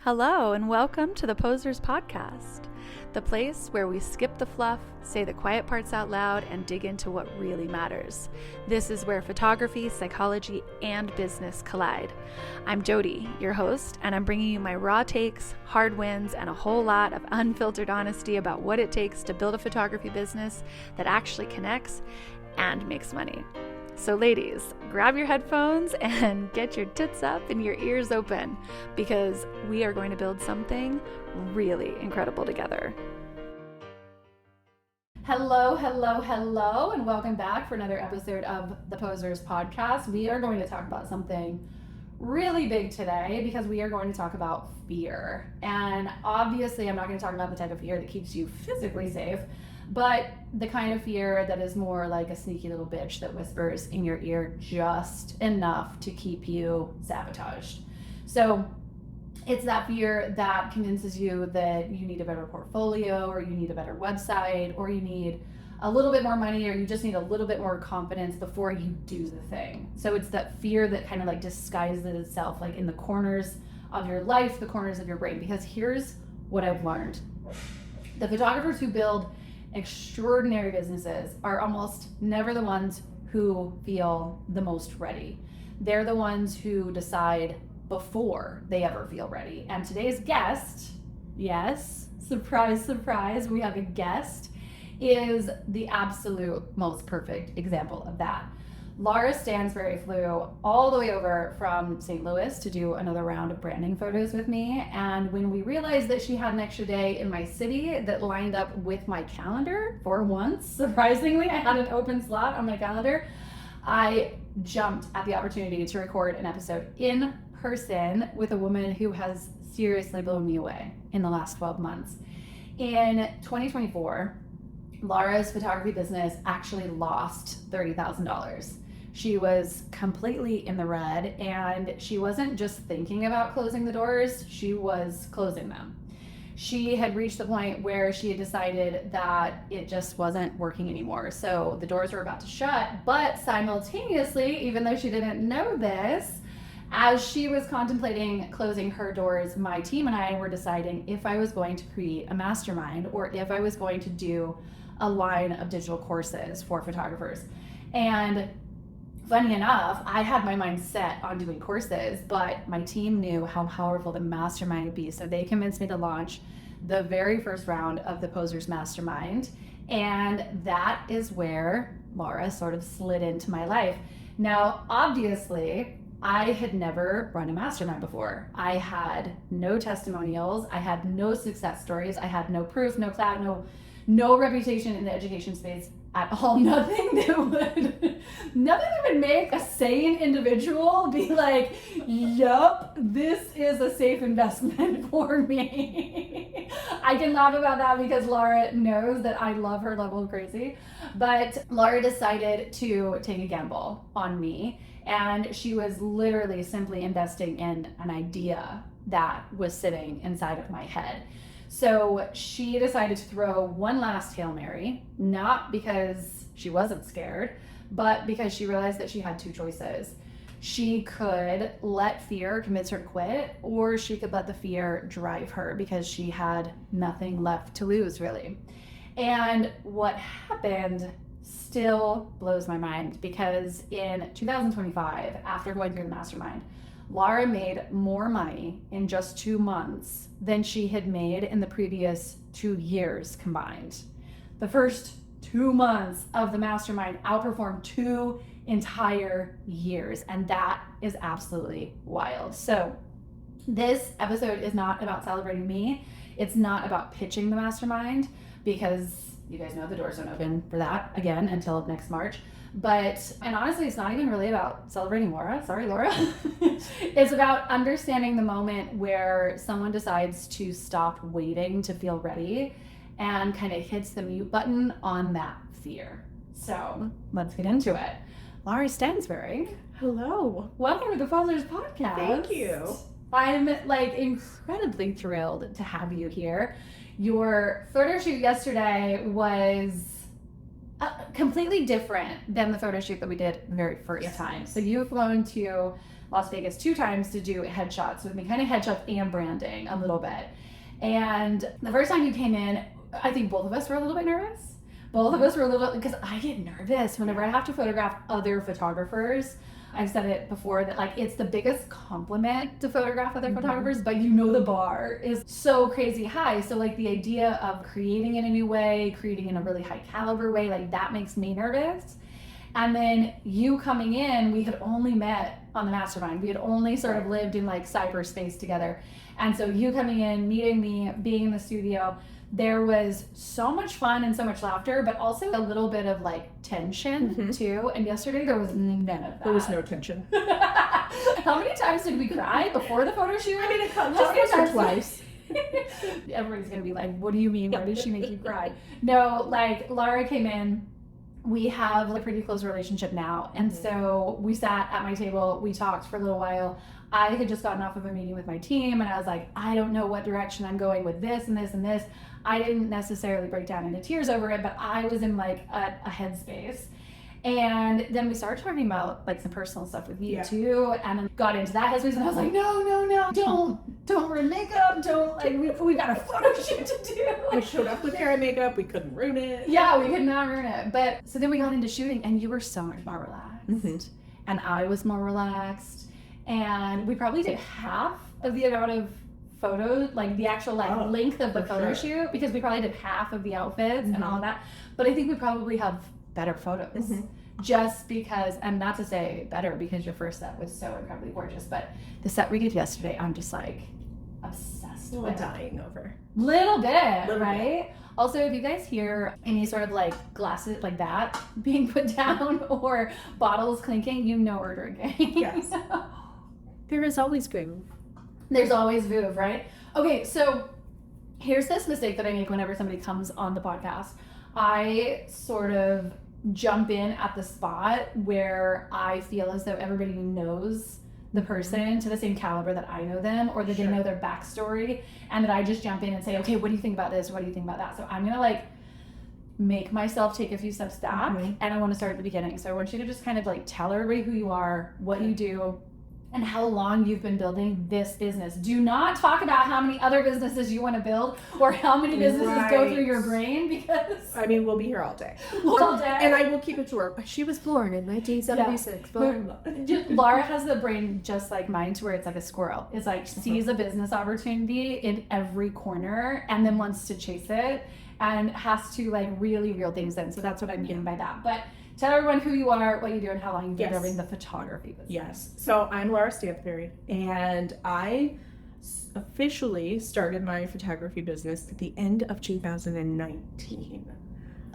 Hello and welcome to the Posers Podcast, the place where we skip the fluff, say the quiet parts out loud, and dig into what really matters. This is where photography, psychology, and business collide. I'm Jody, your host, and I'm bringing you my raw takes, hard wins, and a whole lot of unfiltered honesty about what it takes to build a photography business that actually connects and makes money. So ladies, grab your headphones and get your tits up and your ears open because we are going to build something really incredible together. Hello, and welcome back for another episode of the Posers Podcast. We are going to talk about something really big today because we are going to talk about fear. And obviously, I'm not going to talk about the type of fear that keeps you physically safe, but the kind of fear that is more like a sneaky little bitch that whispers in your ear just enough to keep you sabotaged. So it's that fear that convinces you that you need a better portfolio, or you need a better website, or you need a little bit more money, or you just need a little bit more confidence before you do the thing. So it's that fear that kind of like disguises itself like in the corners of your life, the corners of your brain. Because here's what I've learned. The photographers who build extraordinary businesses are almost never the ones who feel the most ready. They're the ones who decide before they ever feel ready. And today's guest, yes, surprise, surprise, we have a guest, is the absolute most perfect example of that. Lara Stansberry flew all the way over from St. Louis to do another round of branding photos with me. And when we realized that she had an extra day in my city that lined up with my calendar for once, surprisingly, I had an open slot on my calendar, I jumped at the opportunity to record an episode in person with a woman who has seriously blown me away in the last 12 months. In 2024, Lara's photography business actually lost $30,000. She was completely in the red, and she wasn't just thinking about closing the doors, she was closing them. She had reached the point where she had decided that it just wasn't working anymore. So the doors were about to shut, but simultaneously, even though she didn't know this, as she was contemplating closing her doors, my team and I were deciding if I was going to create a mastermind or if I was going to do a line of digital courses for photographers. And funny enough, I had my mind set on doing courses, but my team knew how powerful the mastermind would be. So they convinced me to launch the very first round of the Posers Mastermind. And that is where Lara sort of slid into my life. Now, obviously, I had never run a mastermind before. I had no testimonials. I had no success stories. I had no proof, no clout, no reputation in the education space at all. Nothing that would make a sane individual be like, yup, this is a safe investment for me. I can laugh about that because Lara knows that I love her level of crazy. But Lara decided to take a gamble on me, and she was literally simply investing in an idea that was sitting inside of my head. So she decided to throw one last Hail Mary, not because she wasn't scared, but because she realized that she had two choices. She could let fear convince her to quit, or she could let the fear drive her because she had nothing left to lose, really. And what happened still blows my mind, because in 2025, after going through the mastermind, Lara made more money in just 2 months than she had made in the previous 2 years combined. The first 2 months of the mastermind outperformed 2 entire years, and that is absolutely wild. So this episode is not about celebrating me. It's not about pitching the mastermind, because you guys know the doors don't open for that again until next March. And honestly, it's not even really about celebrating Lara. Sorry, Lara. It's about understanding the moment where someone decides to stop waiting to feel ready and kind of hits the mute button on that fear. So let's get into it. Lara Stansberry. Hello. Welcome to the Posers Podcast. Thank you. I'm like incredibly thrilled to have you here. Your photo shoot yesterday was completely different than the photo shoot that we did very first time. So you've flown to Las Vegas 2 times to do headshots with me, kind of headshots and branding a little bit. And the first time you came in, I think both of us were a little bit nervous. Both of us were a little, because I get nervous whenever I have to photograph other photographers. I've said it before that like it's the biggest compliment to photograph other photographers, but you know the bar is so crazy high. So like the idea of creating in a new way, creating in a really high caliber way, like that makes me nervous. And then you coming in, we had only met on the Mastermind. We had only sort of lived in like cyberspace together. And so you coming in, meeting me, being in the studio, there was so much fun and so much laughter, but also a little bit of like tension too. And yesterday there was none of that. There was no tension. How many times did we cry before the photo shoot? I mean, just once or twice. Everybody's gonna be like, what do you mean? Why did she make you cry? No, like Lara came in. We have a pretty close relationship now. And so we sat at my table, we talked for a little while. I had just gotten off of a meeting with my team and I was like, I don't know what direction I'm going with this and this and this. I didn't necessarily break down into tears over it, but I was in like a headspace. And then we started talking about like some personal stuff with you too, and then got into that headspace and I was like, no, don't ruin makeup, don't, like, we got a photo shoot to do. I showed up with hair and makeup, we couldn't ruin it. Yeah, we could not ruin it. But so then we got into shooting and you were so much more relaxed. And I was more relaxed. And we probably did half of the amount of photos, like the actual like length of the photo shoot, because we probably did half of the outfits and all that. But I think we probably have better photos just because, and not to say better because your first set was so incredibly gorgeous, but the set we did yesterday, I'm just like obsessed with. Dying over. Little bit, right? Also, if you guys hear any sort of like glasses like that being put down or bottles clinking, you know we're drinking. Yes. There is always Vouv. There's always Vouv, right? Okay, so here's this mistake that I make whenever somebody comes on the podcast. I sort of jump in at the spot where I feel as though everybody knows the person to the same caliber that I know them, or that they know their backstory, and that I just jump in and say, okay, what do you think about this? What do you think about that? So I'm gonna like make myself take a few steps back, and I want to start at the beginning. So I want you to just kind of like tell everybody who you are, what you do, and how long you've been building this business. Do not talk about how many other businesses you want to build or how many businesses go through your brain, because I mean, we'll be here all day. All day. And I will keep it short. She was born in 1976. Lara has the brain just like mine, to where it's like a squirrel. It's like sees a business opportunity in every corner and then wants to chase it and has to like really reel things in. So that's what I'm getting by that. But tell everyone who you are, what you do, and how long you've been building the photography business. Yes. So I'm Lara Stansberry, and I officially started my photography business at the end of 2019.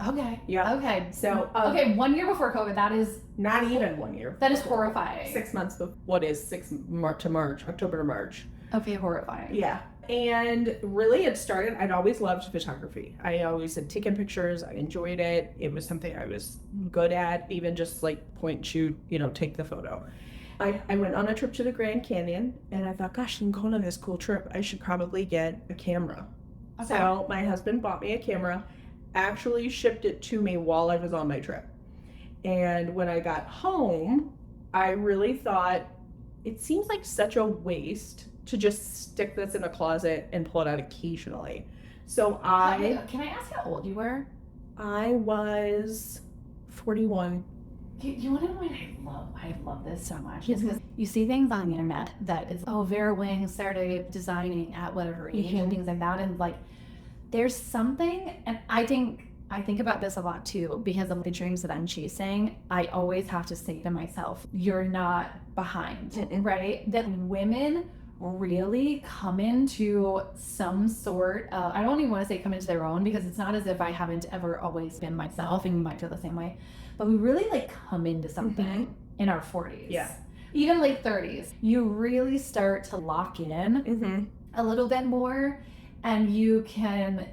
Okay. Yeah. Okay. So, okay, 1 year before COVID. That is not even 1 year. That is horrifying. 6 months before. What is October to March? Okay, horrifying. Yeah. And really it started, I'd always loved photography. I always had taken pictures. I enjoyed it. It was something I was good at, even just like point, shoot, take the photo. I went on a trip to the Grand Canyon and I thought, gosh, I'm going on this cool trip. I should probably get a camera. Okay. So my husband bought me a camera, actually shipped it to me while I was on my trip. And when I got home, I really thought, it seems like such a waste to just stick this in a closet and pull it out occasionally. So Can I ask how old you were? I was 41. You want to know what I love this so much? Is because you see things on the internet that is, Vera Wing started designing at whatever age and things like that, and like there's something, and I think about this a lot too, because of the dreams that I'm chasing. I always have to say to myself, you're not behind, right? That women really come into some sort of, I don't even want to say come into their own, because it's not as if I haven't ever always been myself, and you might feel the same way, but we really like come into something in our 40s. Yeah. Even late 30s. You really start to lock in a little bit more, and you can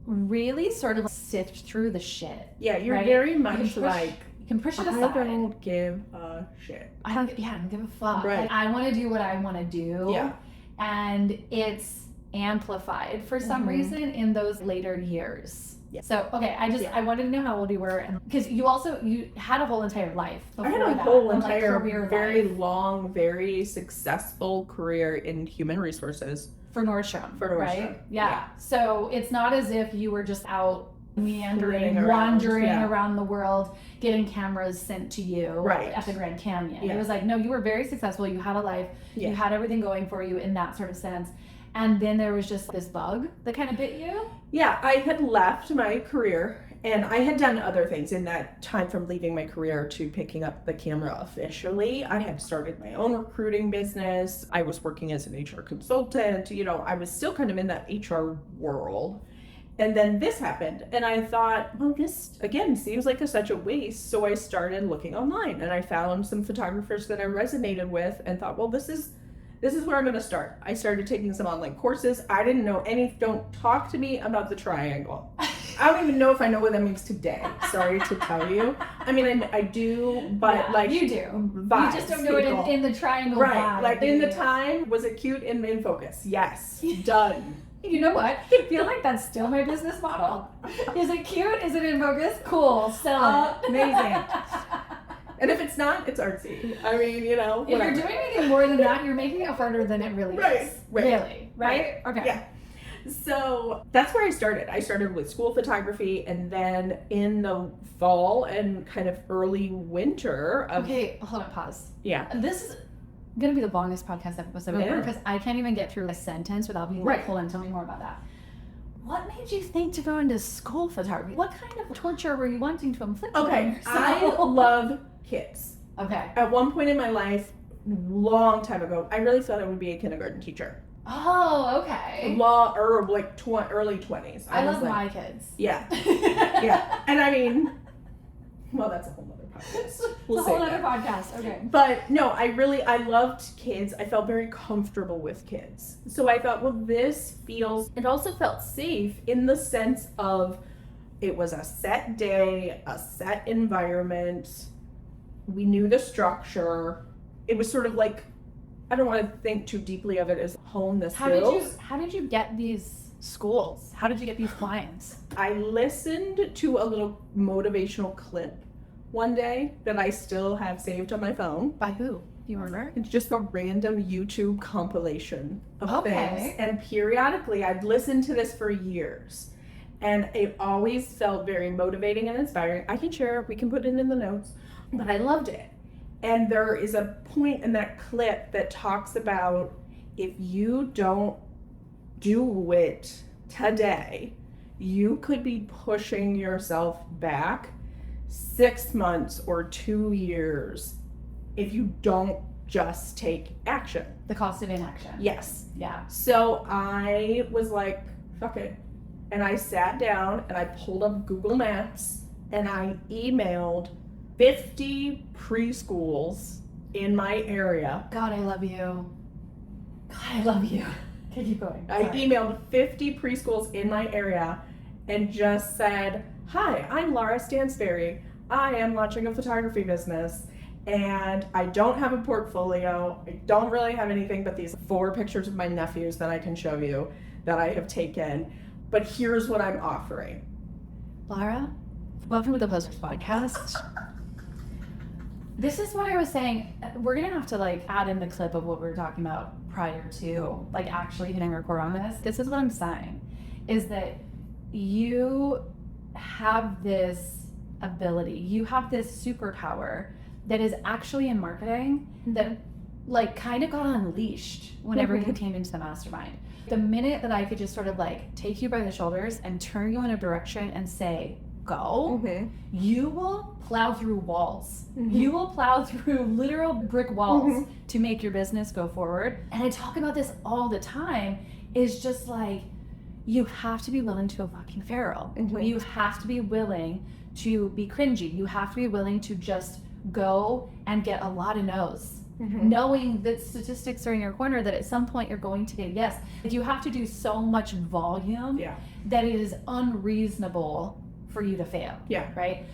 really sort of sift through the shit. Yeah, you're very much like, you can push it aside. I don't give a shit. I don't give a fuck. Right. Like, I want to do what I want to do. Yeah. And it's amplified for some reason in those later years. Yeah. So, okay, I wanted to know how old you were, and because you had a whole entire life before I had a that, whole and, like, entire, career very life long, very successful career in human resources. for Nordstrom, For Nordstrom, right? yeah. So it's not as if you were just out meandering, Flitting around, wandering yeah. around the world, getting cameras sent to you Right. at the Grand Canyon. Yeah. It was like, no, you were very successful. You had a life. Yeah. You had everything going for you in that sort of sense. And then there was just this bug that kind of bit you. Yeah, I had left my career and I had done other things in that time from leaving my career to picking up the camera officially. I had started my own recruiting business. I was working as an HR consultant. You know, I was still kind of in that HR world. And then this happened, and I thought, well, this again seems like such a waste. So I started looking online, and I found some photographers that I resonated with, and thought, well, this is where I'm going to start. I started taking some online courses. I didn't know any. Don't talk to me about the triangle. I don't even know if I know what that means today. Sorry to tell you. I mean, I do, but Yeah, like you do. vibes, You just don't know it in the triangle. right? vibe. Like in the time, was it cute and in focus? Yes, done. You know what? I feel like that's still my business model. Is it cute? Is it in focus? Cool. Sell it. Amazing. And if it's not, it's artsy. I mean, you know, If you're doing anything more than that, you're making it harder than it really Right, is. right, Really, right? Okay. Yeah. So that's where I started. I started with school photography, and then in the fall and kind of early winter of Okay, hold on, pause. yeah. This is gonna be the longest podcast episode ever Yeah. because I can't even get through a sentence without being like, Right. hold on, tell me more about that. What made you think to go into school photography? What kind of torture were you wanting to inflict on Okay, yourself? I love kids. Okay. At one point in my life, long time ago, I really thought I would be a kindergarten teacher. Oh, okay. Or like early 20s. I was love like, my kids. Yeah, yeah. And I mean, well, that's a whole other podcast. It's a whole other podcast. Okay. But no, I loved kids. I felt very comfortable with kids. So I thought, well, it also felt safe in the sense of it was a set day, a set environment. We knew the structure. It was sort of like, I don't want to think too deeply of it as hone the skills. How did you get these schools? How did you get these clients? I listened to a little motivational clip one day that I still have saved on my phone. By who? Do you remember? It's just a random YouTube compilation of Okay. things. And periodically, I'd listened to this for years. And it always felt very motivating and inspiring. I can share it. We can put it in the notes. But I loved it. And there is a point in that clip that talks about if you don't do it today, you could be pushing yourself back 6 months or 2 years if you don't just take action. The cost of inaction. Yes. Yeah. So I was like, fuck it. And I sat down and I pulled up Google Maps and I emailed 50 preschools in my area. God, I love you. God, I love you. Okay, keep going. I Sorry. emailed 50 preschools in my area and just said, hi, I'm Lara Stansberry. I am launching a photography business and I don't have a portfolio. I don't really have anything but these 4 pictures of my nephews that I can show you that I have taken. But here's what I'm offering. Lara, welcome to the Posers Podcast. This is what I was saying. We're gonna have to like add in the clip of what we were talking about prior to like actually hitting record on this. This is what I'm saying, is that you have this ability, you have this superpower that is actually in marketing that like kind of got unleashed whenever you came into the mastermind. The minute that I could just sort of like take you by the shoulders and turn you in a direction and say, go, you will plow through walls. You will plow through literal brick walls to make your business go forward. And I talk about this all the time, is just like, you have to be willing to a fucking feral. You have to be willing to be cringy. You have to be willing to just go and get a lot of no's. Knowing that statistics are in your corner, that at some point you're going to get yes. You have to do so much volume that it is unreasonable for you to fail. Right?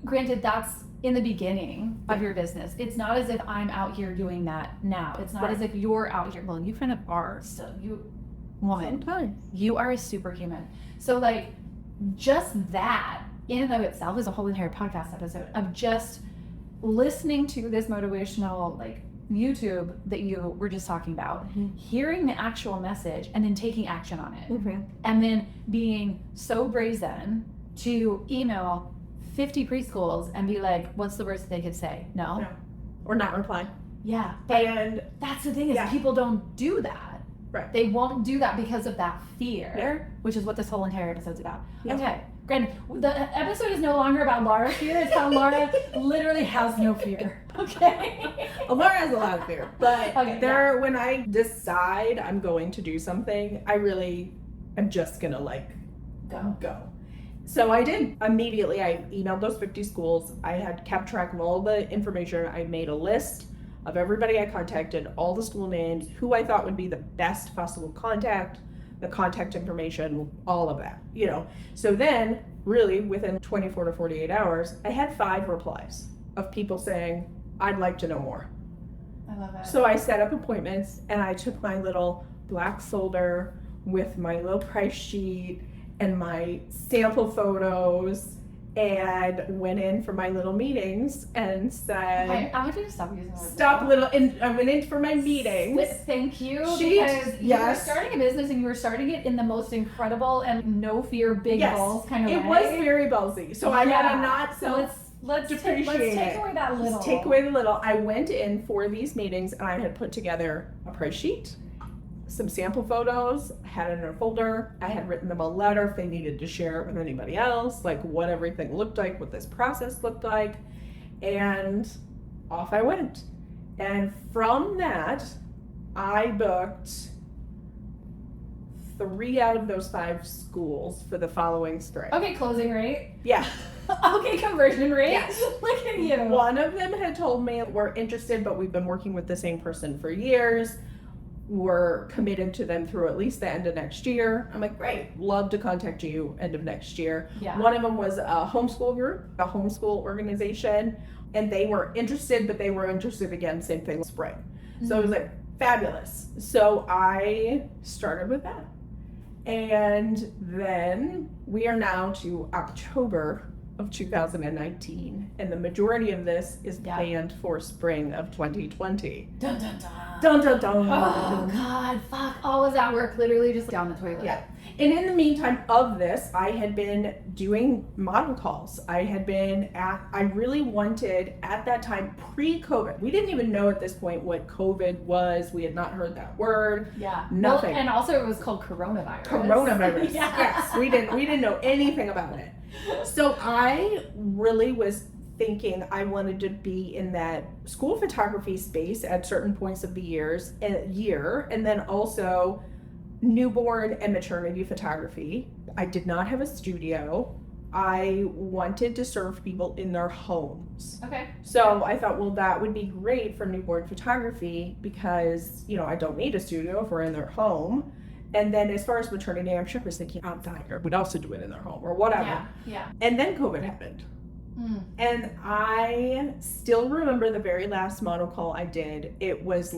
Granted, that's in the beginning of your business. It's not as if I'm out here doing that now. It's not as if you're out here. Well, you kind of are still. woman. Sometimes. You are a superhuman. So like just that in and of itself is a whole entire podcast episode of just listening to this motivational like YouTube that you were just talking about, hearing the actual message and then taking action on it. And then being so brazen to email 50 preschools and be like, what's the worst they could say? No. Or not reply. Yeah. But And that's the thing is people don't do that. Right. They won't do that because of that fear, which is what this whole entire episode's about. Okay. Granted, the episode is no longer about Lara's fear. It's how Lara literally has no fear. Okay. Lara has a lot of fear. But when I decide I'm going to do something, I really am just going to like go. So I did. Immediately, I emailed those 50 schools. I had kept track of all the information. I made a list of everybody I contacted, all the school names, who I thought would be the best possible contact, the contact information, all of that, you know. So then, really, within 24 to 48 hours, I had 5 replies of people saying, I'd like to know more. I love it. So I set up appointments, and I took my little black folder with my little price sheet and my sample photos, and went in for my little meetings and said, I want you to stop using that. Stop little, and I went in for my meetings. Thank you, Sheet, because you were starting a business and you were starting it in the most incredible and no fear, big balls kind of way. It was very ballsy, so I gotta not let's take away that little. Let's take away the little. I went in for these meetings and I had put together a price sheet, some sample photos, had it in a folder. I had written them a letter if they needed to share it with anybody else, like what everything looked like, what this process looked like, and off I went. And from that, I booked 3 out of those 5 schools for the following spring. Okay, closing rate. Yeah. Okay, conversion rate. Yes. Look at you. One of them had told me, we're interested, but we've been working with the same person for years. We're committed to them through at least the end of next year. I'm like, great, love to contact you end of next year. Yeah. One of them was a homeschool group, a homeschool organization, and they were interested, but they were interested again, same thing, spring. So it was like, fabulous. So I started with that. And then we are now to October of 2019, and the majority of this is planned for spring of 2020. Dun dun dun. Dun dun dun. Oh God, fuck! All of that work literally just down the toilet. Yeah. And in the meantime of this, I had been doing model calls. I really wanted at that time, pre-COVID. We didn't even know at this point what COVID was. We had not heard that word. Yeah. Nothing. Well, and also it was called coronavirus. Coronavirus. Yeah. Yes. We didn't know anything about it. So I really was thinking I wanted to be in that school photography space at certain points of the year, and then also newborn and maternity photography. I did not have a studio. I wanted to serve people in their homes. Okay. So I thought, well, that would be great for newborn photography because, you know, I don't need a studio if we're in their home. And then as far as maternity, I'm sure I was thinking, I'm dying, or we'd also do it in their home or whatever. Yeah. And then COVID happened. And I still remember the very last model call I did. It was,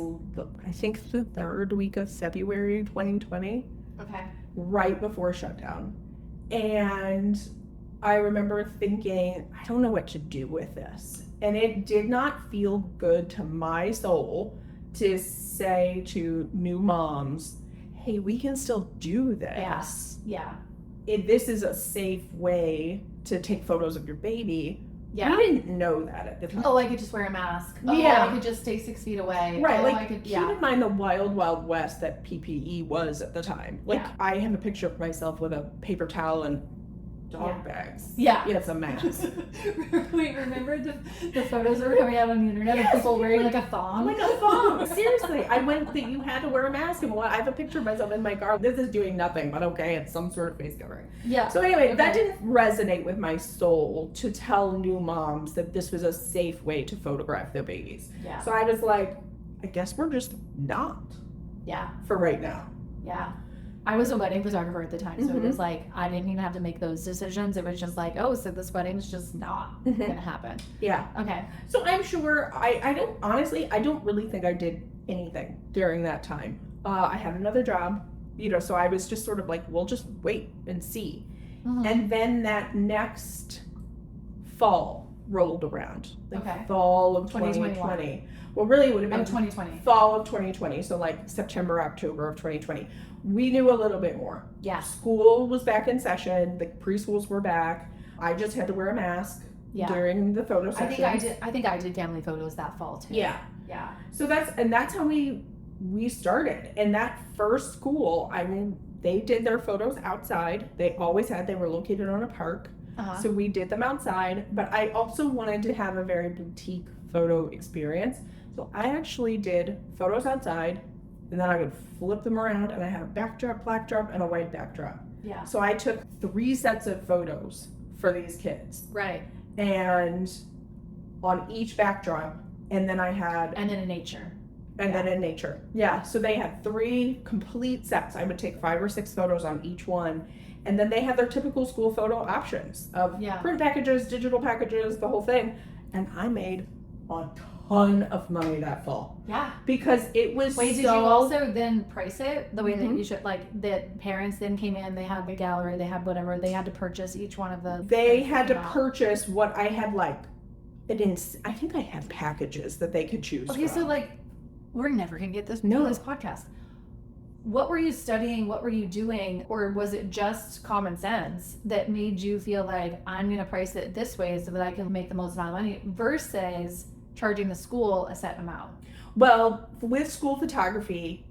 I think, the 3rd week of February 2020. Okay. Right before shutdown. And I remember thinking, I don't know what to do with this. And it did not feel good to my soul to say to new moms, hey, we can still do this. Yeah. This is a safe way to take photos of your baby. Yeah. We didn't know that at the time. Oh, I could just wear a mask. Oh, Yeah. I could just stay 6 feet away. Right, Oh, like, I could, keep in mind the wild, wild west that PPE was at the time. Like, I have a picture of myself with a paper towel and dog bags. Yeah. It's a mess. Wait, remember the photos that were coming out on the internet of people wearing like a thong? Like a thong. Seriously, I went that you had to wear a mask, and I have a picture of myself in my car. This is doing nothing, but okay, it's some sort of face covering. Yeah. So anyway, that didn't resonate with my soul to tell new moms that this was a safe way to photograph their babies. Yeah. So I was like, I guess we're just not. Yeah. For right now. Yeah. I was a wedding photographer at the time, so it was like, I didn't even have to make those decisions. It was just like, oh, so this wedding's just not gonna happen. Yeah. Okay. So I'm sure, I don't really think I did anything during that time. I had another job. so I was just sort of like, we'll just wait and see. Mhm. And then that next fall rolled around, like Okay. fall of 2020. Well, really it would have been 2020. fall of 2020, so like September, October of 2020. We knew a little bit more. Yeah. School was back in session, the preschools were back. I just had to wear a mask during the photo session. I think I did family photos that fall too. Yeah. Yeah. So that's how we started. And that first school, I mean, they did their photos outside. They were located on a park. Uh-huh. So we did them outside, but I also wanted to have a very boutique photo experience. So I actually did photos outside, and then I would flip them around, and I had a backdrop, backdrop, and a white backdrop. Yeah. So I took 3 sets of photos for these kids, Right. and on each backdrop, and then I had And then in nature. and then in nature. Yeah. So they had 3 complete sets. I would take 5 or 6 photos on each one. And then they had their typical school photo options of print packages, digital packages, the whole thing. And I made a ton of money that fall. Yeah. Because it was Wait, did you also then price it the way that you should, like, that parents then came in, they had the gallery, they had whatever, they had to purchase each one of the... They had to purchase what I had, like, I think I had packages that they could choose Okay, from. so, like, we're never going to get this No. this podcast. What were you studying? What were you doing? Or was it just common sense that made you feel like, I'm going to price it this way so that I can make the most amount of money versus charging the school a set amount? Well, with school photography,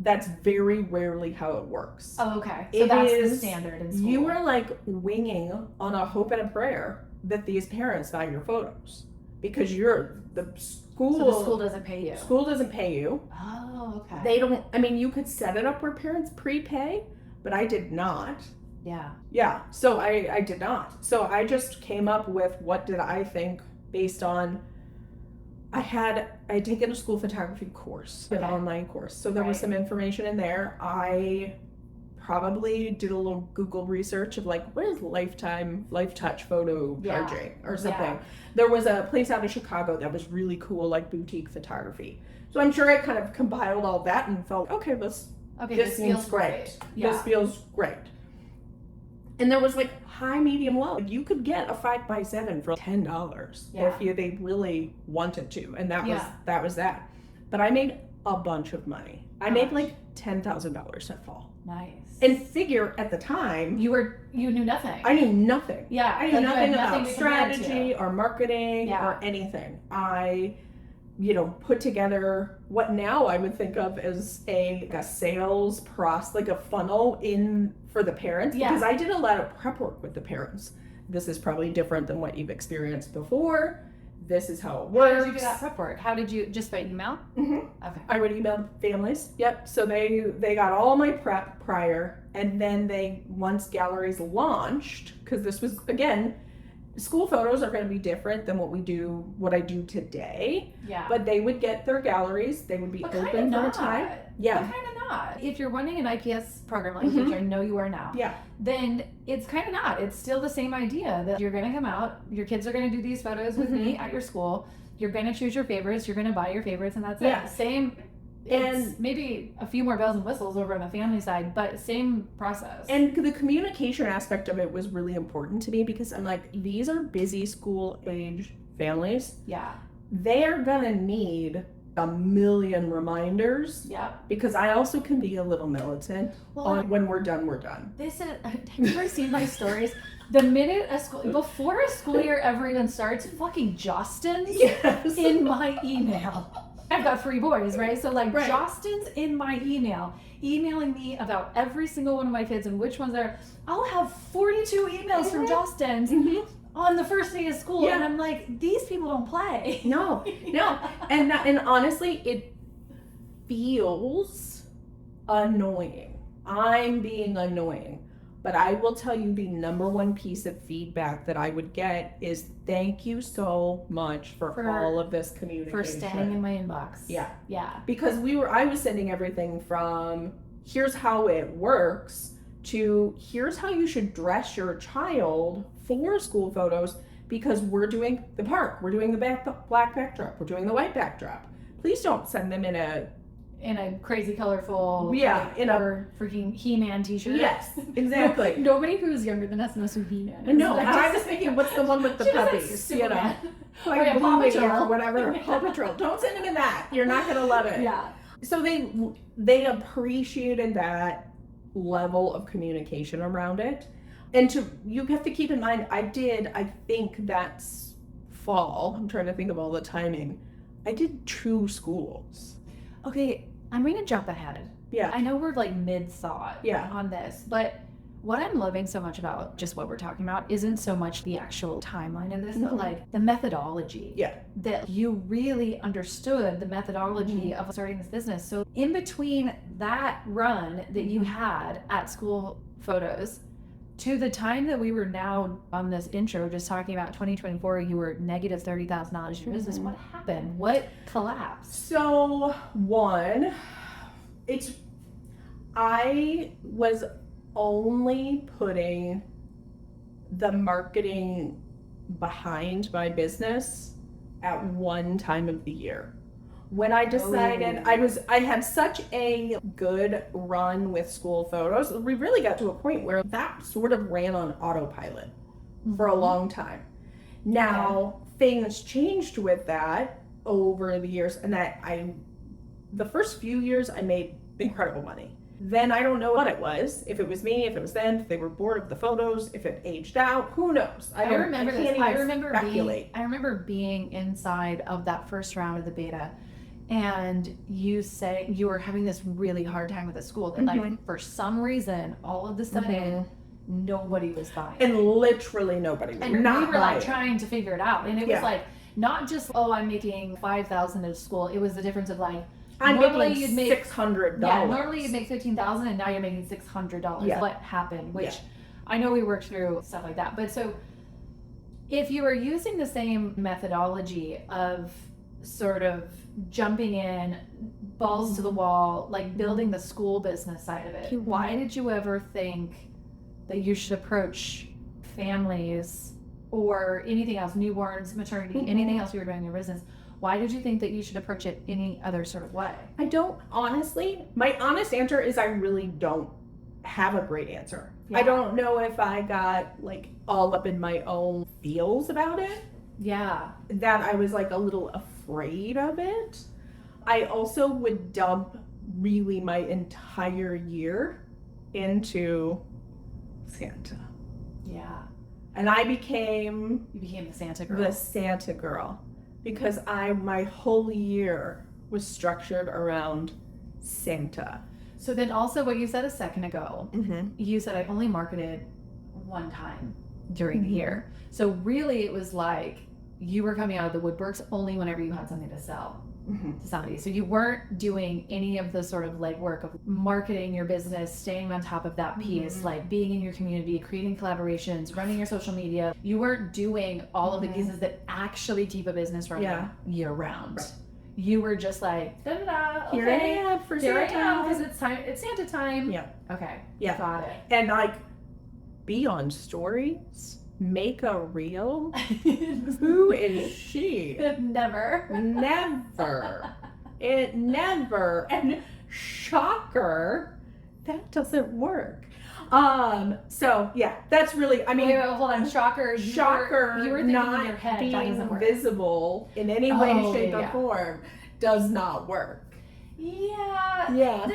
that's very rarely how it works. Oh, okay. So that's the standard in school. You are like winging on a hope and a prayer that these parents buy your photos because the school. So the school doesn't pay you. School doesn't pay you. Oh, okay. They don't. I mean, you could set it up where parents prepay, but I did not. Yeah. Yeah. So I did not. So I just came up with what did I think based on. I had taken a school photography course, an online course. So there was some information in there. I probably did a little Google research of like, what is life touch photo charging or something. Yeah. There was a place out of Chicago that was really cool, like boutique photography. So I'm sure I kind of compiled all that and felt, okay, this feels great. Yeah. This feels great. And there was like high, medium, low. You could get a 5x7 for $10 if they really wanted to, and that was that. But I made a bunch of money. I made like $10,000 that fall. Nice. And figure at the time, you knew nothing. I knew nothing. Yeah, I knew nothing about to compare strategy or marketing or anything. I put together what now I would think of as a sales process, like a funnel for the parents, because I did a lot of prep work with the parents. This is probably different than what you've experienced before. This is how it works. How did you do that prep work? How did you, just by email? Mm-hmm. Okay. I would email families. Yep. So they got all my prep prior, and then once galleries launched, because this was, again, school photos are going to be different than what I do today. Yeah. But they would get their galleries. They would be open for a time. Yeah. But kind of not. If you're running an IPS program like which I know you are now, then it's kind of not. It's still the same idea that you're going to come out, your kids are going to do these photos with me at your school. You're going to choose your favorites. You're going to buy your favorites, and that's it. Same. And maybe a few more bells and whistles over on the family side, but same process. And the communication aspect of it was really important to me because I'm like, these are busy school age families. Yeah. They are going to need a million reminders. Yeah. Because I also can be a little militant on when we're done, we're done. Have you ever seen my stories? The minute before a school year ever even starts, fucking Justin's in my email. I've got 3 boys, right? So Justin's in my email, emailing me about every single one of my kids and which ones are. I'll have 42 emails from Justin's on the first day of school, and I'm like, these people don't play. No, and honestly, it feels annoying. I'm being annoying. But I will tell you the number one piece of feedback that I would get is thank you so much for all of this communication. For staying in my inbox. Yeah. Yeah. Because I was sending everything from here's how it works to here's how you should dress your child for school photos because we're doing the park, we're doing the black backdrop, we're doing the white backdrop. Please don't send them in in a crazy colorful, in or freaking He-Man t-shirt. Yes, exactly. Nobody who's younger than us knows who He-Man is. No, I was thinking, what's the one with the puppies? You know, like Paw Bluey Patrol. or whatever. Paw Patrol. Don't send him in that. You're not gonna love it. Yeah. So they appreciated that level of communication around it, and you have to keep in mind, I think that's fall. I'm trying to think of all the timing. I did 2 schools. Okay, I'm going to jump ahead. Yeah. I know we're like mid-thought on this, but what I'm loving so much about just what we're talking about isn't so much the actual timeline of this, but like the methodology. Yeah. That you really understood the methodology of starting this business. So in between that run that you had at school photos to the time that we were now on this intro just talking about 2024, you were negative $30,000 in your business. What happened? What collapsed? So I was only putting the marketing behind my business at one time of the year. When I decided I had such a good run with school photos, we really got to a point where that sort of ran on autopilot for a long time. Now things changed with that over the years, and the first few years I made incredible money. Then I don't know what it was. If it was me, if it was them, if they were bored of the photos, if it aged out, who knows? I remember being inside of that first round of the beta, and you say you were having this really hard time with the school that like for some reason all of a sudden nobody was buying. And literally nobody was. And we were like trying to figure it out. And it was like not just, I'm making $5,000 at school. It was the difference of like, normally you'd make $600. Yeah, normally you'd make $15,000 and now you're making $600. Yeah. What happened? Which I know we worked through stuff like that. But so if you were using the same methodology of sort of jumping in, balls to the wall, like building the school business side of it, why did you ever think that you should approach families or anything else, newborns, maternity, anything else you were doing in your business? Why did you think that you should approach it any other sort of way? I don't, honestly, my honest answer is I really don't have a great answer. Yeah. I don't know if I got like all up in my own feels about it. Yeah. That I was like a little afraid of it. I also would dump really my entire year into Santa. Yeah. And you became the Santa girl. The Santa girl. Because my whole year was structured around Santa. So then also what you said a second ago, you said I only marketed one time during the year. So really it was like you were coming out of the woodworks only whenever you had something to sell to somebody. So you weren't doing any of the sort of legwork of marketing your business, staying on top of that piece, like being in your community, creating collaborations, running your social media. You weren't doing all of the pieces that actually keep a business running year round. Right. You were just like, da-da-da, okay, here I am for Santa. Because it's time. It's Santa time. Yeah. Okay. Yeah. Got it. And like, be on stories. Make a reel. Who is she? Never. It never. And shocker, that doesn't work. So yeah, that's really, I mean, wait, hold on. Shocker. You were thinking not in your head, being visible in any way, shape, or form does not work. Yeah.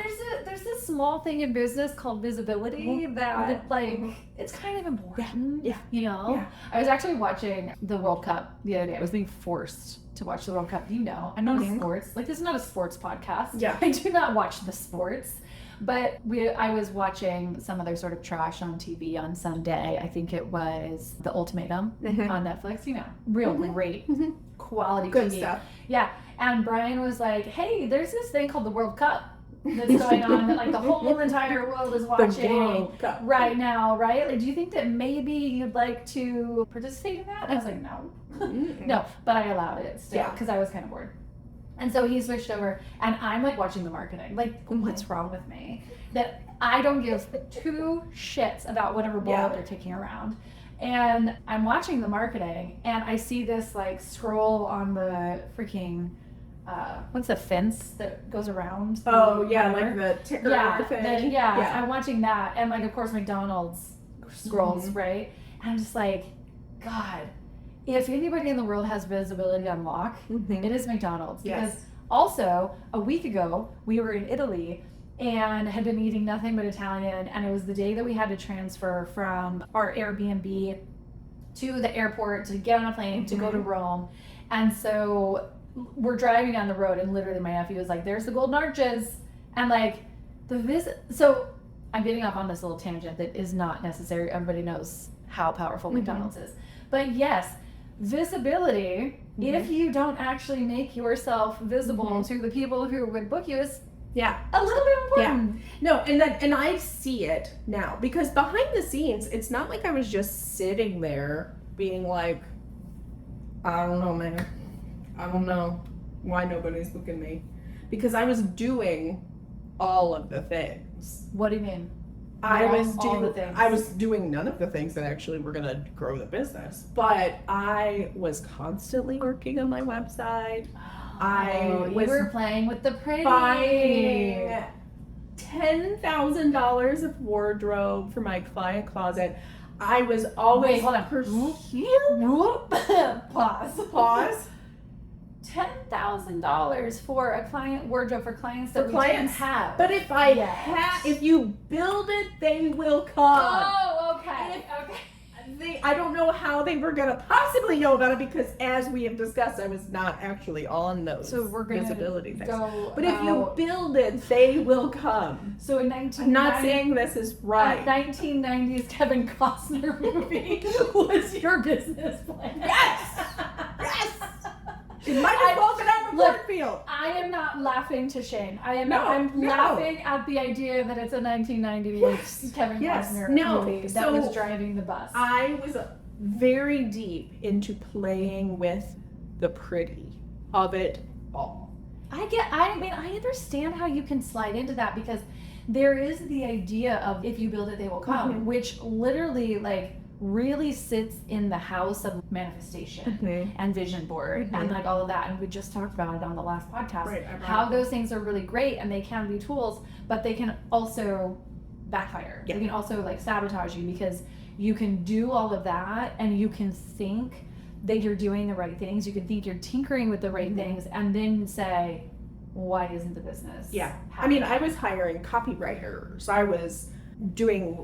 There's this small thing in business called visibility that like it's kind of important. Yeah. You know? Yeah. I was actually watching the World Cup the other day. I was being forced to watch the World Cup. You know, I'm not a sports. Like, this is not a sports podcast. Yeah. I do not watch the sports. But I was watching some other sort of trash on TV on Sunday. I think it was The Ultimatum on Netflix. You know, real great quality good TV. stuff. Yeah. And Brian was like, hey, there's this thing called the World Cup that's going on that like the whole entire world is watching right now, right? Like, do you think that maybe you'd like to participate in that? And I was like, no. No, but I allowed it still because I was kind of bored. And so he switched over, and I'm like watching the marketing. Like, what's wrong with me? That I don't give 2 shits about whatever ball they're kicking around. And I'm watching the marketing, and I see this like scroll on the freaking what's the fence that goes around? Oh yeah, like the ticker thing. I'm watching that, and like of course McDonald's scrolls, right? And I'm just like, God, if anybody in the world has visibility on lock, it is McDonald's. Yes. Because also a week ago we were in Italy and had been eating nothing but Italian, and it was the day that we had to transfer from our Airbnb to the airport to get on a plane to go to Rome. And so we're driving down the road, and literally my nephew was like, there's the Golden Arches, and like the visit. So I'm getting off on this little tangent that is not necessary. Everybody knows how powerful McDonald's is. But yes, visibility, if you don't actually make yourself visible to the people who would book you, is a little bit important. No, and I see it now, because behind the scenes, it's not like I was just sitting there being like, I don't know, man. I don't know why nobody's booking me. Because I was doing all of the things. What do you mean? I was things. doing none of the things that actually were going to grow the business. But I was constantly working on my website. You were playing with the pretty. Buying $10,000 of wardrobe for my client closet. I was always... Wait, hold on. Pause. $10,000 for a client wardrobe for clients that we didn't have. But if if you build it, they will come. Oh, okay. I don't know how they were going to possibly know about it, because as we have discussed, I was not actually on those visibility things. But if you build it, they will come. So in I'm not saying this is right. 1990s Kevin Costner movie was your business plan. Yes! It might have fallen out of the cornfield. I am not laughing to shame. I'm laughing at the idea that it's a 1990s Kevin Costner movie that was driving the bus. I was very deep into playing with the pretty of it all. I understand how you can slide into that, because there is the idea of if you build it, they will come, which literally really sits in the house of manifestation and vision board and like all of that, and we just talked about it on the last podcast, how those things are really great and they can be tools, but they can also backfire. They can also sabotage you, because you can do all of that and you can think that you're doing the right things, you can think you're tinkering with the right things, and then say, why isn't the business happening? I was hiring copywriters, I was doing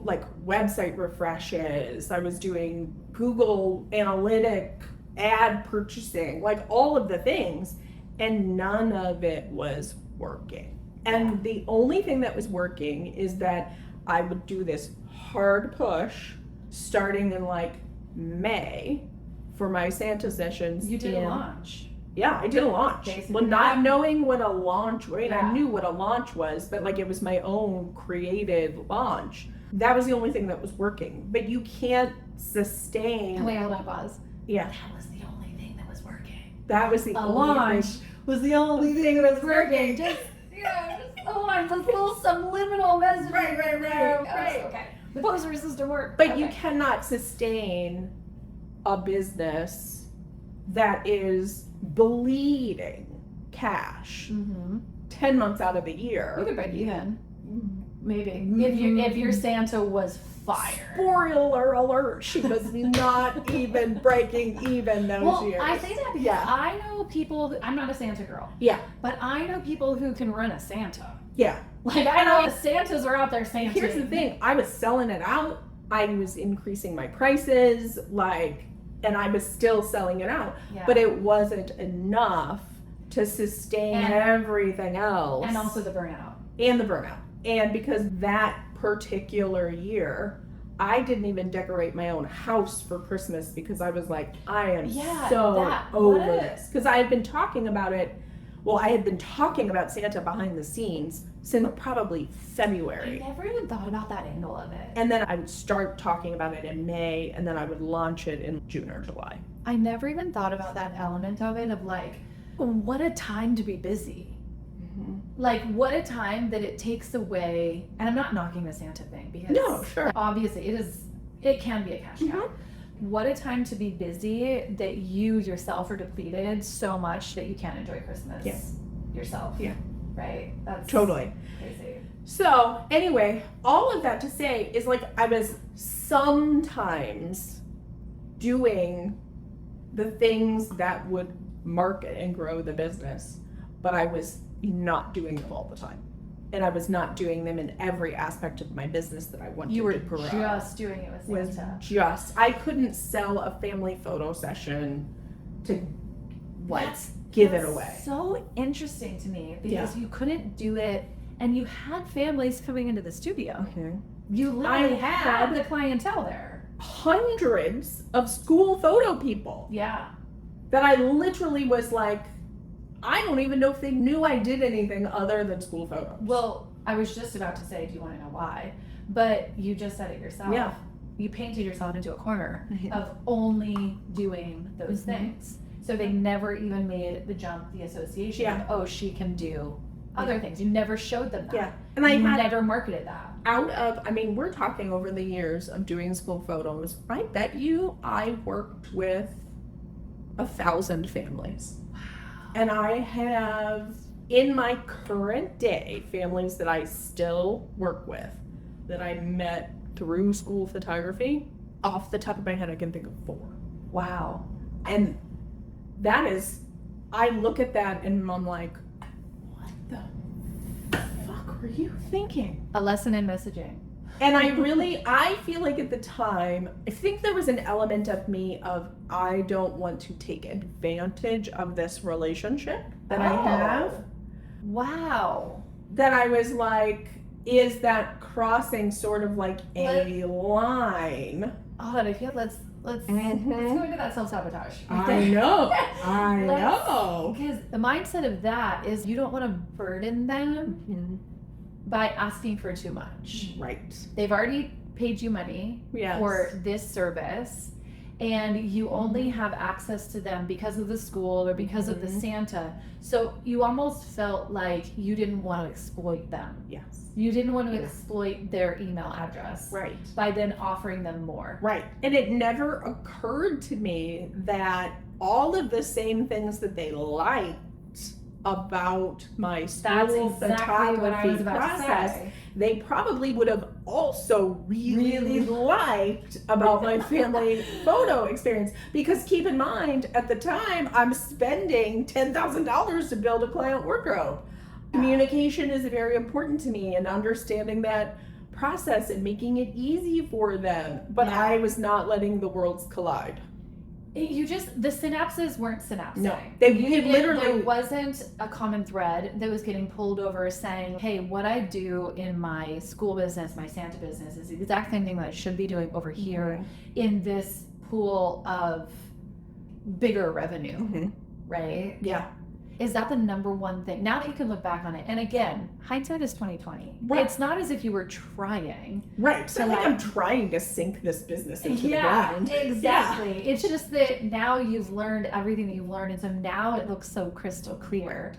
website refreshes, I was doing Google analytic ad purchasing, all of the things, and none of it was working. And the only thing that was working is that I would do this hard push starting in May for my Santa sessions. You did a launch. Yeah, I did a launch. Well, not knowing what a launch, I knew what a launch was, but it was my own created launch. That was the only thing that was working. But you can't sustain. Wait, hold on, pause. Yeah. That was the only thing that was working. That was the only launch thing. Was the only thing that was working. Just a launch, a little subliminal message. Right. Okay. The poster system worked. But you cannot sustain a business that is bleeding cash 10 months out of the year. You could break even. Maybe. If your Santa was fire. Spoiler alert, she was not even breaking even those years. I say that because I know people, I'm not a Santa girl. Yeah. But I know people who can run a Santa. Yeah. I know the Santas are out there Santa. Here's the thing, I was selling it out. I was increasing my prices, and I was still selling it out. Yeah. But it wasn't enough to sustain everything else. And also the burnout. And because that particular year, I didn't even decorate my own house for Christmas, because I was like, I am over this. Because I had been talking about it. Well, I had been talking about Santa behind the scenes since probably February. I never even thought about that angle of it. And then I would start talking about it in May, and then I would launch it in June or July. I never even thought about that element of it, of what a time to be busy. What a time that it takes away, and I'm not knocking the Santa thing, because no, sure, obviously it can be a cash cow, what a time to be busy that you yourself are depleted so much that you can't enjoy Christmas yourself. Yeah. Right? That's Totally. crazy. So anyway, all of that to say is like I was sometimes doing the things that would market and grow the business, but I was not doing them all the time. And I was not doing them in every aspect of my business that I wanted to grow. You were just doing it with Santa. I couldn't sell a family photo session to give it away. So interesting to me because you couldn't do it, and you had families coming into the studio. Mm-hmm. You literally had the clientele there. Hundreds of school photo people. Yeah. That I literally was like, I don't even know if they knew I did anything other than school photos. Well, I was just about to say, do you want to know why? But you just said it yourself. Yeah. You painted yourself into a corner of only doing those things. So they never even made the jump, the association of, oh, she can do other things. You never showed them that. Yeah. And I never marketed that. We're talking over the years of doing school photos. I bet you I worked with 1,000 families. Wow. And I have, in my current day, families that I still work with that I met through school photography. Off the top of my head, I can think of 4. Wow. And that is, I look at that and I'm like, what the fuck were you thinking? A lesson in messaging. And I feel like at the time, I think there was an element of me of, I don't want to take advantage of this relationship that I have. Wow. That I was like, is that crossing sort of like a line? Oh, and I feel let's go into that self-sabotage. I know. Because the mindset of that is you don't want to burden them by asking for too much. Right. They've already paid you money for this service, and you only have access to them because of the school or because of the Santa. So you almost felt like you didn't want to exploit them. Yes. You didn't want to exploit their email address. Right. By then offering them more. Right. And it never occurred to me that all of the same things that they liked about my school photography process, they probably would have also really liked about my family photo experience. Because keep in mind, at the time, I'm spending $10,000 to build a client wardrobe. Communication is very important to me, and understanding that process and making it easy for them. But I was not letting the worlds collide. The synapses weren't synapsing. No, there wasn't a common thread that was getting pulled over saying, hey, what I do in my school business, my Santa business, is the exact same thing that I should be doing over here in this pool of bigger revenue, right? Yeah. Is that the number one thing? Now that you can look back on it, and again, hindsight is 20/20. Right. It's not as if you were trying. Right. So like I'm trying to sink this business into the ground. Exactly. Yeah. It's just that now you've learned everything that you've learned, and so now it looks so crystal clear.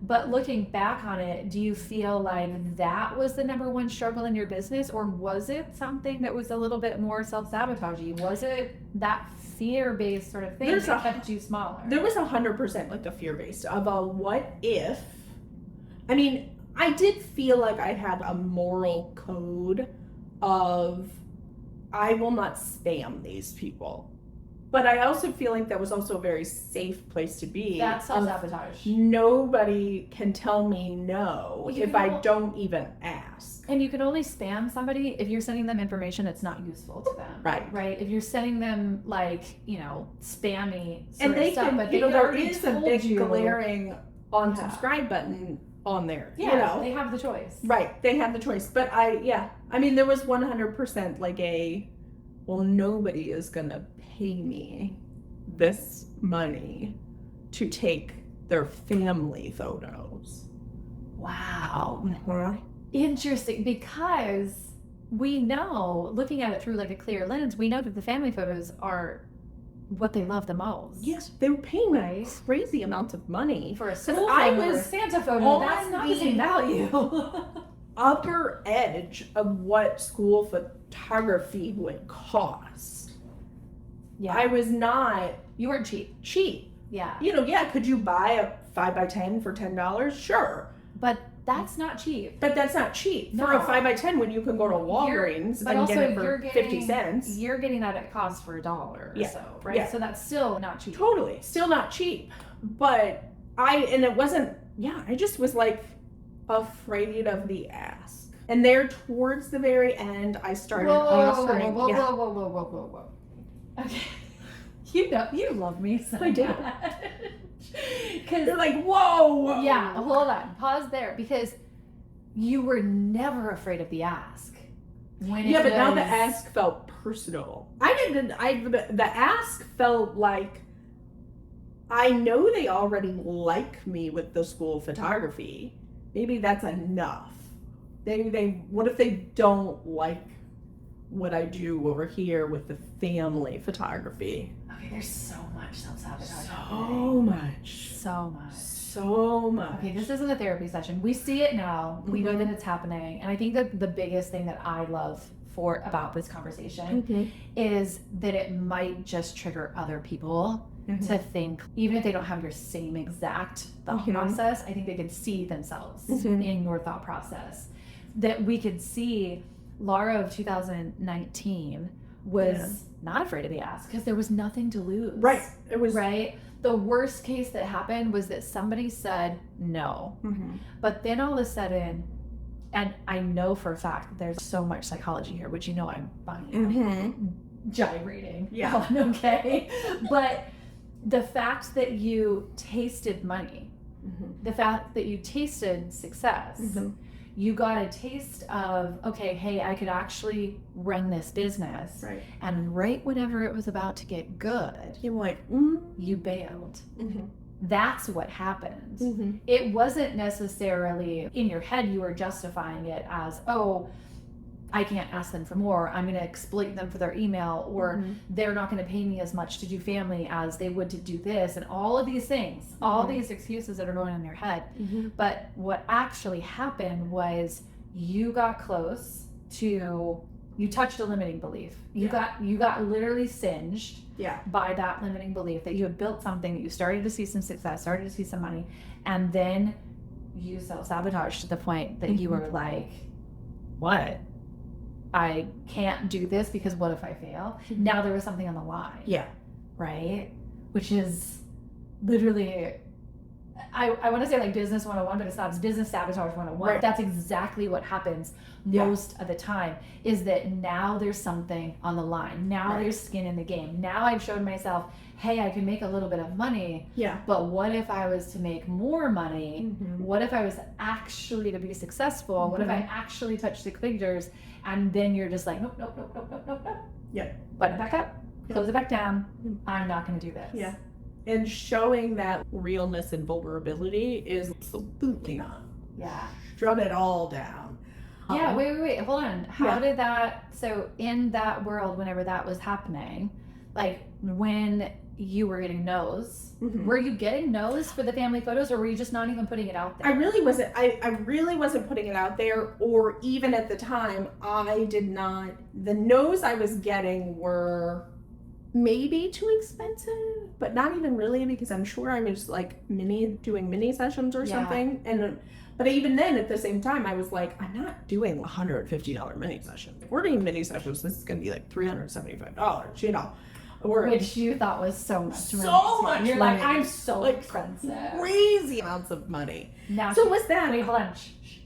But looking back on it, do you feel like that was the number one struggle in your business, or was it something that was a little bit more self-sabotaging? Was it that fear-based sort of thing that kept you smaller? There was 100% like the fear-based of a what if. I mean, I did feel like I had a moral code of I will not spam these people. But I also feel like that was also a very safe place to be. That's self-sabotage. Nobody can tell me no if I don't even ask. And you can only spam somebody if you're sending them information that's not useful to them. Right. Right. If you're sending them like, spammy and they stuff, can, but there is a big glaring unsubscribe button on there. Yeah, they have the choice. Right. They have the choice. But I mean, there was 100% like nobody is going to pay me this money to take their family photos. Wow. Interesting, because we know, looking at it through like a clear lens, we know that the family photos are what they love the most. Yes, they were paying me crazy amounts of money for a school photo or a Santa photo. That's not the same value. Upper edge of what school photography would cost. Yeah. I was not You weren't cheap. Yeah. Could you buy a 5x10 for $10? Sure. But that's not cheap. But that's not cheap. No. For a 5x10 when you can go to Walgreens But and also get it for you're getting 50 cents. You're getting that at cost for $1 or Yeah. so, right? Yeah. So that's still not cheap. Totally. Still not cheap. But it wasn't, I just was like afraid of the ask. And there towards the very end, I started offering. Whoa. Okay. You love me so I do. much. Because You're like, whoa. yeah, hold on. Pause there because you were never afraid of the ask. When Yeah, but now the ask felt personal. The ask felt like I know they already like me with the school photography. Maybe that's enough. What if they don't like what I do over here with the family photography? Okay, there's so much self-sabotage. So much. Okay, this isn't a therapy session. We see it now. We know that it's happening. And I think that the biggest thing that I love about this conversation is that it might just trigger other people to think, even if they don't have your same exact thought process, I think they could see themselves in your thought process. That we could see Lara of 2019 was not afraid of the ask because there was nothing to lose. Right. It was right. The worst case that happened was that somebody said no, but then all of a sudden, and I know for a fact that there's so much psychology here, which I'm gyrating. Yeah. Okay. But the fact that you tasted money, the fact that you tasted success, you got a taste of, okay, hey, I could actually run this business. Right. And right whenever it was about to get good, you're like, you bailed. That's what happened. It wasn't necessarily in your head you were justifying it as, oh, I can't ask them for more. I'm going to exploit them for their email, or they're not going to pay me as much to do family as they would to do this, and all of these things, all these excuses that are going on in your head. But what actually happened was you got close to, you touched a limiting belief. You got literally singed by that limiting belief that you had built something, that you started to see some success, started to see some money, and then you self-sabotaged to the point that you were like, what? I can't do this because what if I fail? Now there was something on the line. Yeah. Right? Which is literally, I want to say like business 101, but it's not. It's business sabotage 101. Right. That's exactly what happens most of the time, is that now there's something on the line. Now there's skin in the game. Now I've shown myself, hey, I can make a little bit of money. Yeah. But what if I was to make more money? What if I was actually to be successful? What if I actually touched 6 figures? And then you're just like, nope. Yeah. Button it back up, close it back down. I'm not going to do this. Yeah. And showing that realness and vulnerability is absolutely not. Yeah. Shove it all down. Yeah, wait, hold on. How did that, so in that world, whenever that was happening, like when you were getting no's, were you getting no's for the family photos, or were you just not even putting it out there? I really wasn't putting it out there, or even at the time, I did not, the no's I was getting were maybe too expensive, but not even really, because I'm sure I was like doing mini sessions or something. But even then, at the same time, I was like, I'm not doing $150 mini sessions. If we're doing mini sessions, this is going to be like $375, Which you thought was so much money. So much You're money. like, I'm so expensive. Crazy amounts of money. Now so what's that? Wait, hold on.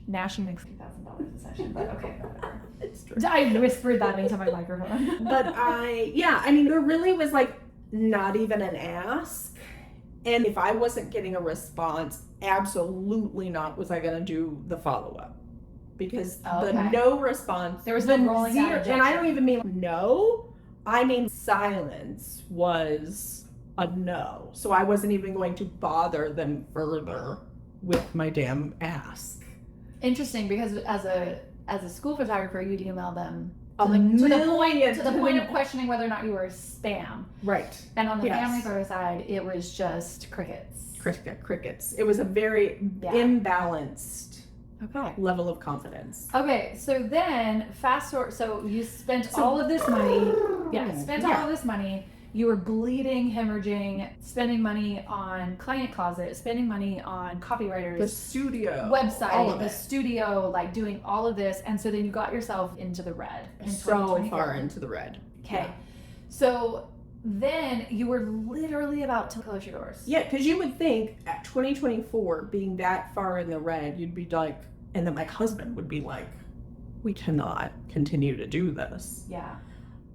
Now she makes $3,000 a session, but okay. It's true. I whispered that into my microphone. But there really was like not even an ask. And if I wasn't getting a response, absolutely not was I going to do the follow-up. Because the no response, there was no rolling zero, and I don't even mean no, I mean silence was a no. So I wasn't even going to bother them further with my damn ask. Interesting, because as a school photographer, you'd email them to the point of questioning whether or not you were spam. Right. And on the family photo side, it was just crickets. Crickets. It was a very imbalanced level of confidence. Okay, so then fast forward. So you spent all of this money. All of this money. You were bleeding, hemorrhaging, spending money on client closet, spending money on copywriters, the studio, website, the studio, like doing all of this. And so then you got yourself into the red. So far into the red. Okay. Yeah. So then you were literally about to close your doors. Yeah, because you would think at 2024, being that far in the red, you'd be like, and then my husband would be like, we cannot continue to do this. Yeah.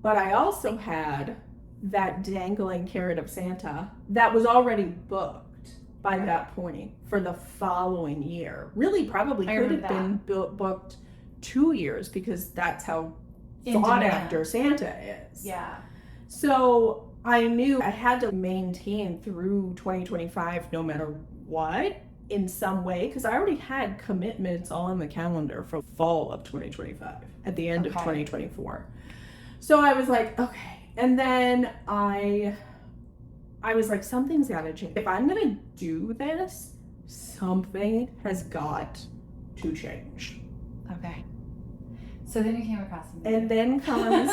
But I also had that dangling carrot of Santa that was already booked by that point for the following year. Really probably could have been booked 2 years because that's how sought after Santa is. Yeah. So I knew I had to maintain through 2025 no matter what in some way, because I already had commitments on the calendar for fall of 2025 at the end of 2024. So I was like, okay. And then I was like, something's got to change. If I'm going to do this, something has got to change. Okay. So then you came across me. And then comes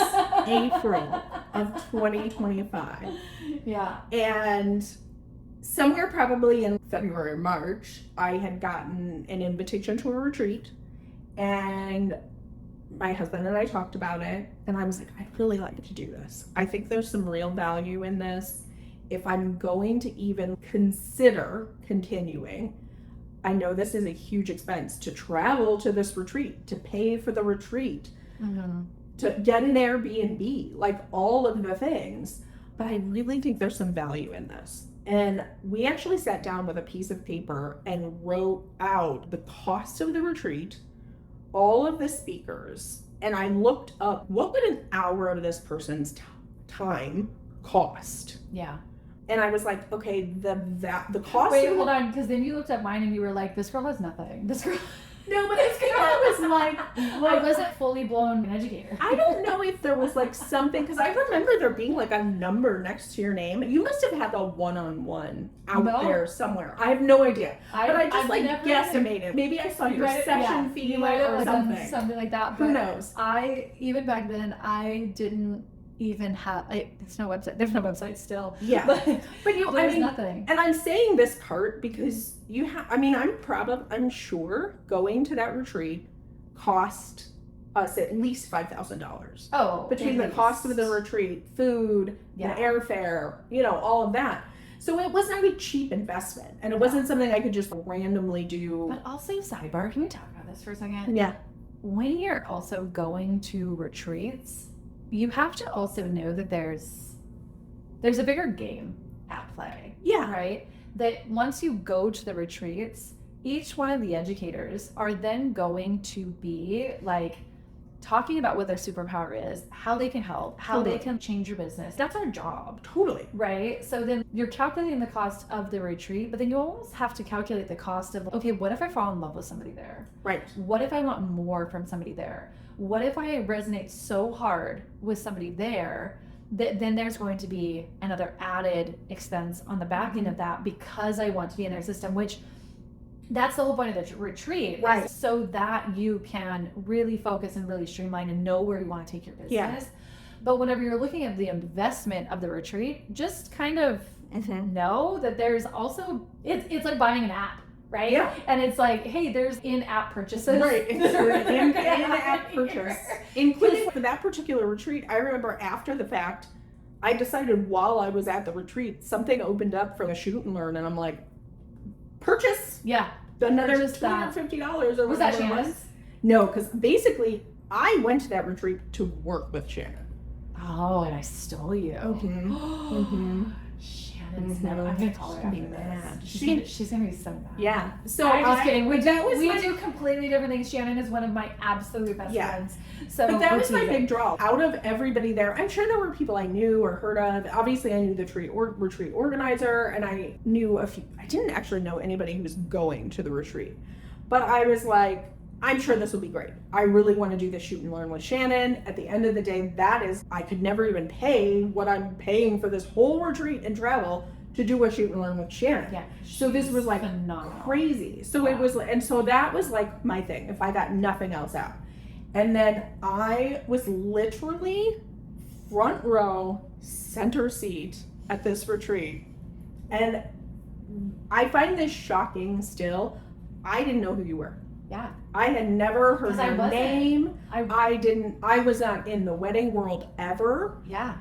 April of 2025. Yeah. And somewhere probably in February or March, I had gotten an invitation to a retreat. And my husband and I talked about it. And I was like, I'd really like to do this. I think there's some real value in this. If I'm going to even consider continuing, I know this is a huge expense to travel to this retreat, to pay for the retreat, to get an Airbnb, like all of the things. But I really think there's some value in this. And we actually sat down with a piece of paper and wrote out the cost of the retreat, all of the speakers, and I looked up what would an hour of this person's time cost. Yeah. And I was like, okay, the cost. Wait, hold on, because then you looked at mine and you were like, this girl has nothing. This girl. No, but this girl was like, I wasn't fully blown an educator. I don't know if there was like something, because I remember there being like a number next to your name. You must have had the one-on-one out there somewhere. I have no idea. But I just guesstimated. Maybe I saw your session fee or something. Something like that. Who knows? Even back then, I didn't even have, there's no website. There's no website still. Yeah. But there's nothing. And I'm saying this part because I'm sure going to that retreat cost us at least $5,000. Oh. Between the cost of the retreat, food, the airfare, all of that. So it was not a cheap investment. And it wasn't something I could just randomly do. But also, sidebar, can we talk about this for a second? Yeah. When you're also going to retreats, you have to also know that there's a bigger game at play. Yeah. Right? That once you go to the retreats, each one of the educators are then going to be like talking about what their superpower is, how they can help, how they can change your business. That's our job. Totally. Right? So then you're calculating the cost of the retreat, but then you almost have to calculate the cost of, okay, what if I fall in love with somebody there? Right. What if I want more from somebody there? What if I resonate so hard with somebody there that then there's going to be another added expense on the back end of that because I want to be in their system, which that's the whole point of the retreat, right? So that you can really focus and really streamline and know where you want to take your business. Yeah. But whenever you're looking at the investment of the retreat, just kind of know that there's also, it's like buying an app. Right? Yeah. And it's like, hey, there's in-app purchases. Right. In-app purchase. Including for that particular retreat, I remember after the fact, I decided while I was at the retreat, something opened up for a shoot and learn, and I'm like, purchase. Yeah. Another $250 or whatever. Was that Shannon's? No, because basically, I went to that retreat to work with Shannon. Oh, and I stole you. Shannon's never. I'm gonna call her after mad. She's gonna be so mad. Yeah. So I'm just kidding. We do completely different things. Shannon is one of my absolute best friends. So, but that was my big draw. Out of everybody there, I'm sure there were people I knew or heard of. Obviously, I knew the retreat organizer, and I knew a few. I didn't actually know anybody who was going to the retreat, but I was like, I'm sure this will be great. I really want to do the shoot and learn with Shannon. At the end of the day, I could never even pay what I'm paying for this whole retreat and travel to do a shoot and learn with Shannon. Yeah. So this was like phenomenal. Crazy. So it was, and so that was like my thing if I got nothing else out. And then I was literally front row, center seat at this retreat. And I find this shocking still. I didn't know who you were. Yeah. I had never heard 'Cause I your wasn't. name. I was not in the wedding world ever. Yeah.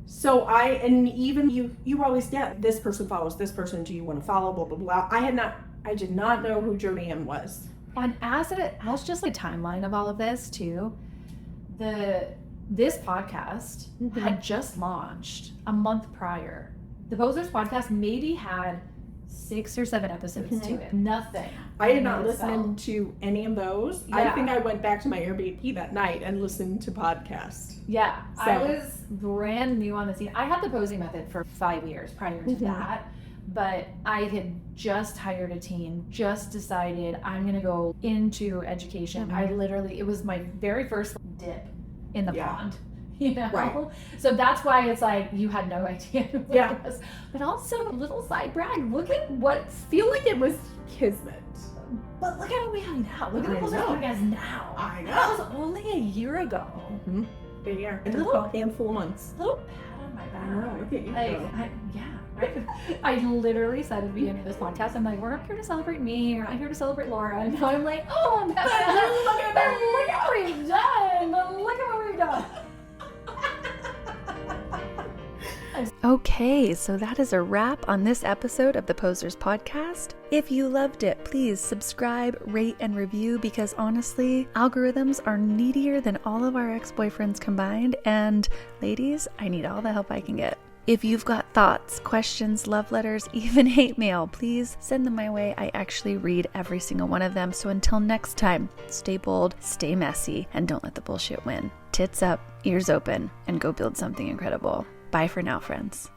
So and even you always get this person follows this person. Do you want to follow? Blah, blah, blah. I did not know who Jody Ann was. And as just like a timeline of all of this too, this podcast had just launched a month prior. The Posers podcast maybe had 6 or 7 episodes to it. Nothing. I had not listened to any of those. Yeah. I think I went back to my Airbnb that night and listened to podcasts. Yeah. So. I was brand new on the scene. I had the posing method for 5 years prior to that. But I had just hired a team, just decided I'm going to go into education. It was my very first dip in the pond, you know? Right. So that's why it's like, you had no idea what Yeah. it was. But also, a little side brag, look at what, feel like it was Kismet. But look at what we have now. Look at the Posers podcast now. I know. That was only a year ago. Big year. A little handful of months. Little pat on my back. I know. Look at you. I literally said at the beginning of this podcast, I'm like, we're not here to celebrate me, we're not here to celebrate Laura. And now I'm like, oh, I'm happy. Look at what we've done. Look at what we've done. Okay, so that is a wrap on this episode of the Posers Podcast. If you loved it, please subscribe, rate, and review, because honestly, algorithms are needier than all of our ex-boyfriends combined, and ladies, I need all the help I can get. If you've got thoughts, questions, love letters, even hate mail, please send them my way. I actually read every single one of them. So until next time, stay bold, stay messy, and don't let the bullshit win. Tits up, ears open, and go build something incredible. Bye for now, friends.